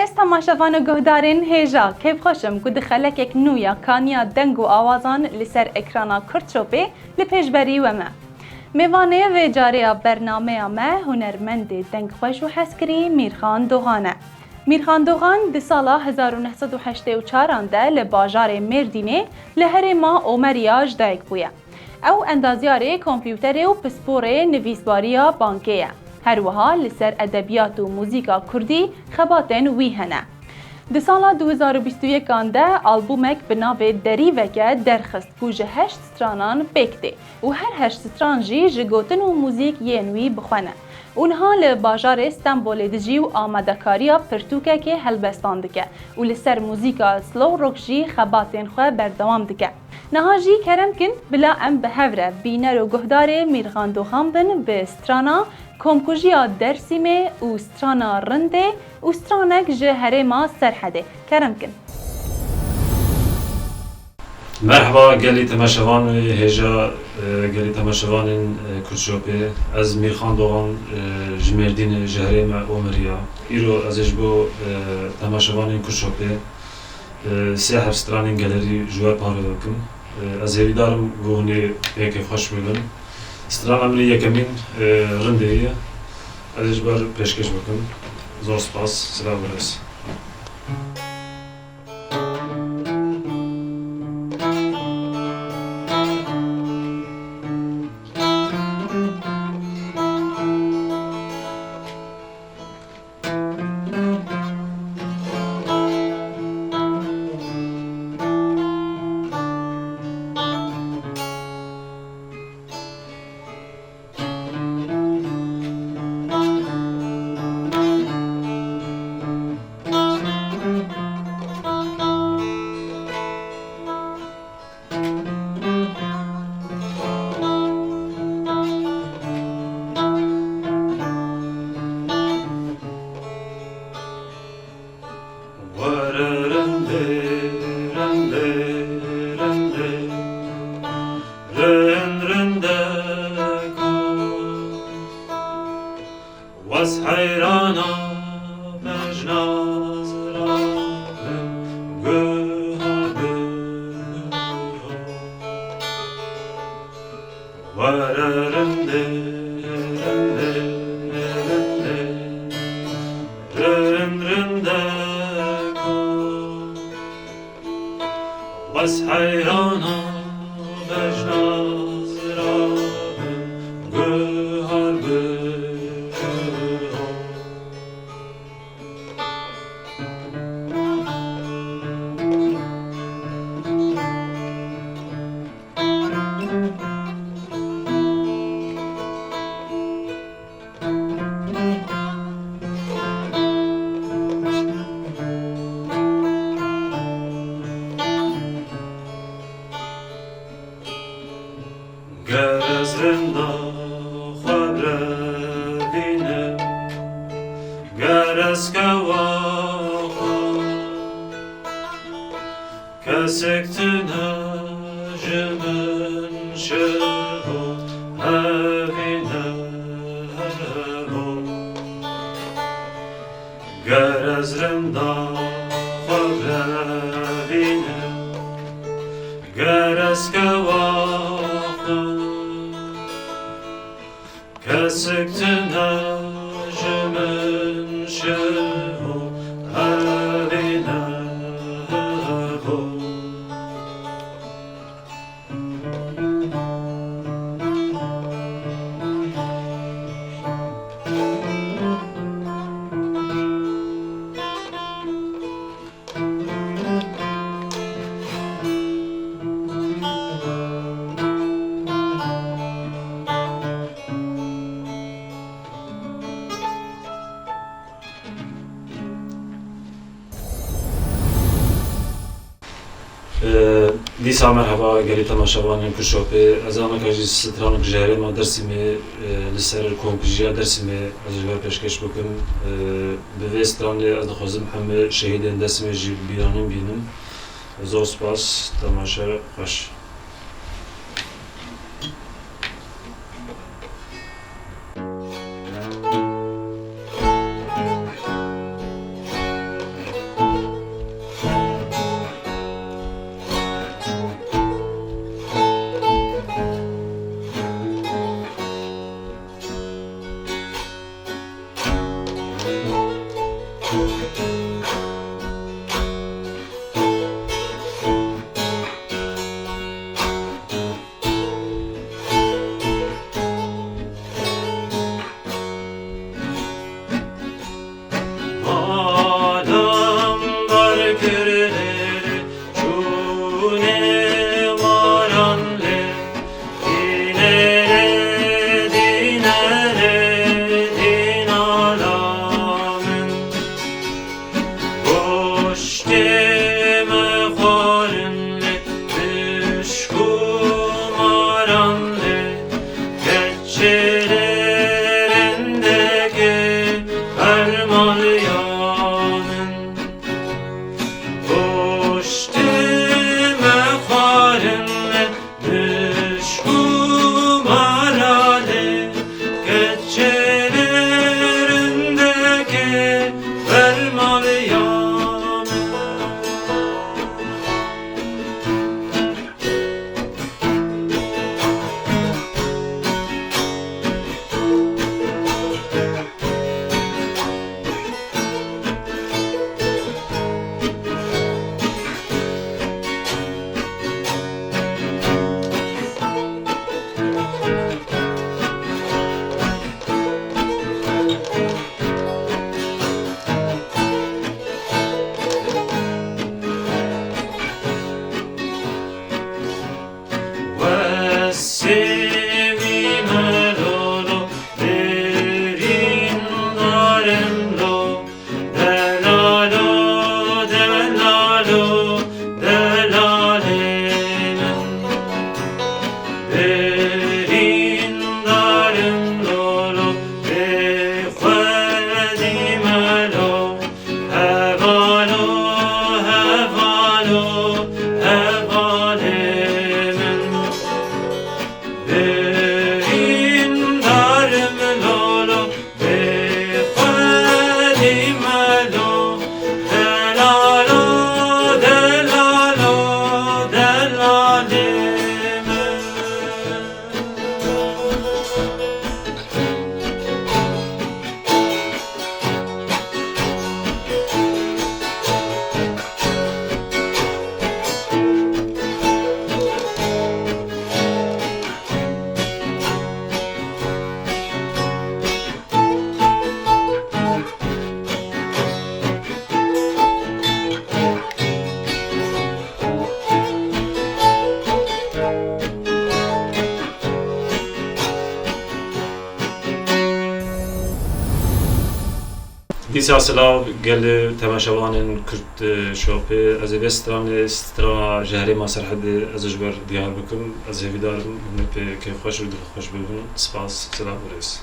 بەڕێز تەماشەوان و گۆدارین هێژا کێبخۆشم گو دخەلەکێک نوویە کانیا دەنگ و ئاوازان لەسەر ئەکرانا کورتچۆپێ لە پێشبەری وەمە. میوانەیە وێ جارەیە بەرنامەیە مە هونەرمەندێ دەنگخۆش و حەزکری میرخان دۆغانە. میرخان دۆغان دی ساڵا 1984 دا لە باژارێ مێردینێ لە هەرێما ئۆمەریاژ دایک بووە. ئەو ئەندازیارێ کۆمپیوتەرێ و پسپۆرێ نویسباریە بانکەیە. هەروەها لەسەر ئەدەبیات و موزیکا کوردی خەباتên wî hene. Di sala 2021 de albûmek bi navê Derîveke derxist ku ji 8 stranan pêk tê û her 8 stran jî ji gotin û mûzîk yên wî bixwene. û niha li bajarê Stenbolê dijî û amadekariya pirtûkekê helbestan dike û li ser mûzîka slow rock jî xebatên xwe berdewam dike. Niha jî keremkin bila em bi hev re bîner û guhdarê Mîrxan Dûxan bin bi strana Komkujiya Dersîmê û strana Rindê û stranek ji herêma Serhedê. Keremkin. Merhaba gelî temaşevan hêja gelî temaşevanên Kurtçopê. Ez Mîrxan Dûxan ji Mêrdînê ji herêma Omeriya. Îro ez ê ji bo temaşevanên Kurtçopê sê hev stranên gelerî ji we parve bikim. Ez hêvîdarim ku hûnê pêkê xweş bibin. Strana min yekemîn Rindê ye. Ez ê ji ber pêşkêş bikim. Zor spas, silav birêz. Was hayrana mecnaz rahim göhabe vararende rende ko was hayrana mecnaz rahim göhabe Gerezrenda xabre bînim gerezkewa kesek tune ji min şevo hevîne hevo gerezrenda xabre bînim gerezkewa Kesiktina jimin şevo evine hevo دیسا مرحبا گلی تماشاوانین Kurtçopê. Ez ameka jî stranek ji herêma Dersîmê li ser komkujiya Dersîmê ez ji ber pêşkêş bikim. Bi vê stranê ez dixwazim hemû şehîdên Dersîmê jî bîranîn bînim. Zor spas, temaşa xweş. دیسا سلاو گل تماشاوان کرد شوپی از استران جهری ما سرحد از جبر دیار بکم از هیدار نپی که خوش و دل خوش ببین سپاس سلام برس.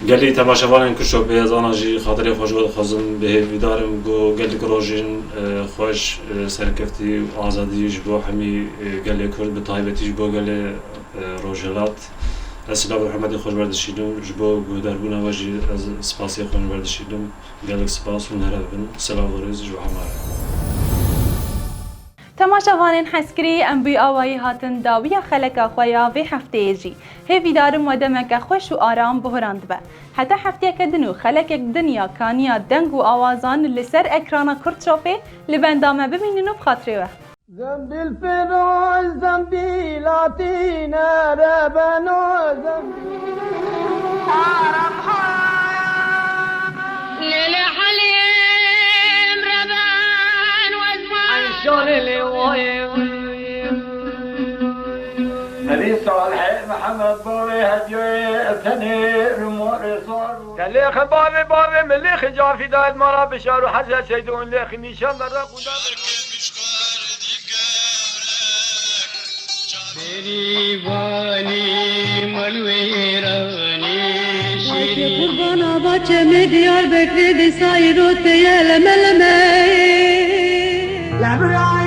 گلی تماشاوان کرچوپی از آن جی خاطر خوش بود خواستم به ویدارم گو گلی کروژین خوش سرکفتی و آزادیش با همی گلی کرد به تایبتیش با گلی روجلات السلام الرحمن خوش برداشتیم جبو گودربون واجی از سپاسی خوش برداشتیم گلی سپاس و نرابن سلام ورز جو همه تماشاوانین حسکری ام بی آوایی هاتن داویا خلکا خویا و هفته جی هیوی دارم و دمک خوش و آرام بهراند به حتی هفته کدنو خلک یک دنیا کانیا دنگ و آوازان لسر اکرانا کرچوپی لبندامه ببینین و بخاطره زنبیل فراز زنبیلاتی نربنو زنبیل آرام للحليم ربان وزمان عيشون اللي نبي صالح محمد بوري هديوي ابتني رمور صار كلي خبار بار ملي خجافي دايد مرا بشار وحزة سيدون لي خميشان برا قودا بيريواني ملويراني شيري قربان آباچه می دیار بکری دی سایرو تیل ملمه لبرا